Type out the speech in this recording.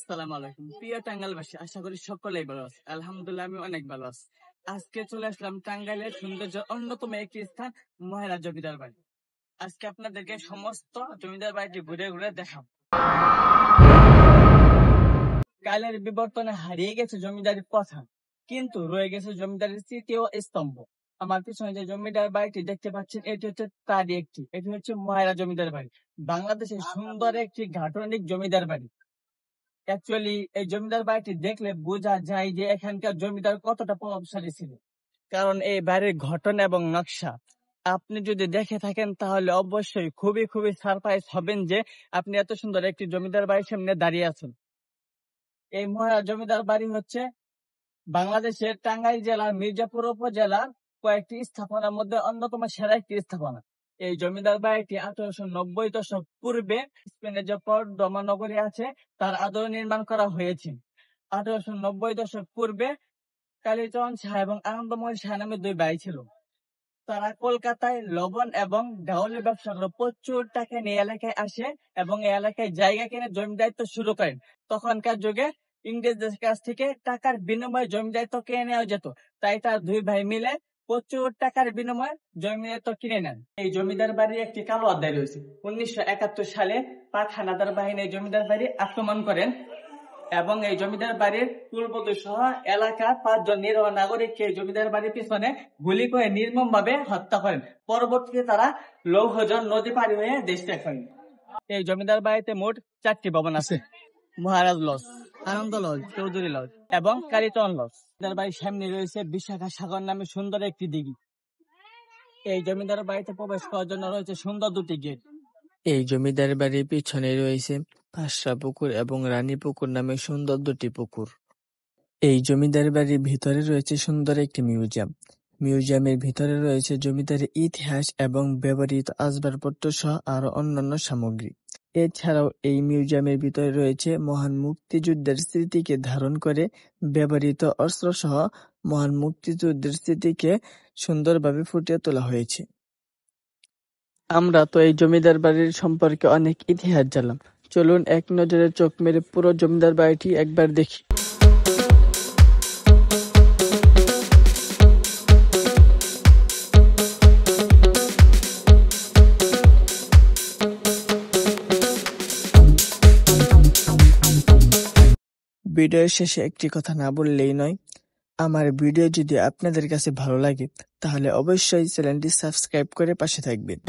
আসসালামু আলাইকুম প্রিয় টাঙ্গাইলবাসী, আশা করি সকলেই ভালো আছে। আলহামদুলিল্লাহ আমি অনেক ভালো আছি। আজকে চলে আসলাম টাঙ্গাইলের সৌন্দর্য অন্যতম একটি স্থান, মহেরা জমিদার বাড়ি। আজকে আপনাদেরকে সমস্ত জমিদার বাড়িটি ঘুরে ঘুরে দেখাবো। কালের বিবর্তনে হারিয়ে গেছে জমিদারির প্রথা, কিন্তু রয়ে গেছে জমিদারির স্মৃতি ও স্তম্ভ। আমার পিছনে যে জমিদার বাড়িটি দেখতে পাচ্ছেন, এটি হচ্ছে তারই একটি। এটি হচ্ছে মহেরা জমিদার বাড়ি, বাংলাদেশের সুন্দর একটি গাঠনিক জমিদার বাড়ি। অ্যাকচুয়ালি এই জমিদার বাড়িটি দেখলে বোঝা যায় যে এখানকার জমিদার কতটা প্রভাবশালী ছিল, কারণ এই বাড়ির গঠন এবং নকশা আপনি যদি দেখে থাকেন তাহলে অবশ্যই খুবই খুবই সারপ্রাইজ হবেন যে আপনি এত সুন্দর একটি জমিদার বাড়ির সামনে দাঁড়িয়ে আছেন। এই মহারাজ জমিদার বাড়ি হচ্ছে বাংলাদেশের টাঙ্গাইল জেলার মির্জাপুর উপজেলার কয়েকটি স্থাপনার মধ্যে অন্যতম সেরা একটি স্থাপনা। এই জমিদার বাড়িটি 1890 দশক পূর্বে স্পেনের যে কর্ডোবা নগরী আছে তার আদলে নির্মাণ করা হয়েছে। 1890 দশক পূর্বে কালীচরণ শাহ এবং আনন্দমোহন শাহ নামে দুই ভাই ছিল। তারা কলকাতায় লবণ এবং গাউলি ব্যবসা করে প্রচুর টাকা নিয়ে এলাকায় আসে এবং এই এলাকায় জায়গা কিনে জমিদারিত্ব শুরু করেন। তখনকার যুগে ইংরেজদের কাছ থেকে টাকার বিনিময়ে জমিদারিত্ব কিনে নেওয়া যেত, তাই তার দুই ভাই মিলে প্রচুর টাকার বিনিময়ে জমিদারিত্ব কিনে নেন। এই জমিদার বাড়ির একটি কালো অধ্যায় রয়েছে। 1971 সালে পাক হানাদার বাহিনী এই জমিদার বাড়ি আক্রমণ করেন এবং এই জমিদার বাড়ির কুলবধূ সহ এলাকার 5 জন নিরীহ নাগরিককে জমিদার বাড়ির পিছনে গুলি করে নির্মম ভাবে হত্যা করেন। পরবর্তীতে তারা লৌহজন নদী পাড়ি হয়ে দেশ ত্যাগ করেন। এই জমিদার বাড়িতে মোট 4টি ভবন আছে: মহারাজ লজ, আনন্দ লজ, চৌধুরী লজ এবং কালীচরণ লজ। জমিদার বাড়ির সামনে রয়েছে বিশাখা সাগর নামে সুন্দর একটি দিঘি। এই জমিদার বাড়িতে প্রবেশ করার জন্য রয়েছে সুন্দর 2টি গেট। এই জমিদার বাড়ির পিছনে রয়েছে পাঁচরা পুকুর এবং রানী পুকুর নামে সুন্দর 2টি পুকুর। এই জমিদার বাড়ির ভিতরে রয়েছে সুন্দর একটি মিউজিয়াম। মিউজিয়ামের ভিতরে রয়েছে জমিদারের ইতিহাস এবং ব্যবহৃত আসবাবপত্র সহ আরো অন্যান্য সামগ্রী। এছাড়াও এই মিউজিয়ামের ভিতরে রয়েছে মহান মুক্তিযুদ্ধের স্মৃতিকে ধারণ করে ব্যবহৃত অস্ত্র সহ মহান মুক্তিযুদ্ধের স্মৃতিকে সুন্দরভাবে ফুটিয়ে তোলা হয়েছে। আমরা তো এই জমিদার বাড়ির সম্পর্কে অনেক ইতিহাস জানলাম, চলুন এক নজরে চোখ মেরে পুরো জমিদার বাড়িটি একবার দেখি। ভিডিওর শেষে একটি কথা না বললেই নয়, আমার ভিডিও যদি আপনাদের কাছে ভালো লাগে তাহলে অবশ্যই চ্যানেলটি সাবস্ক্রাইব করে পাশে থাকবেন।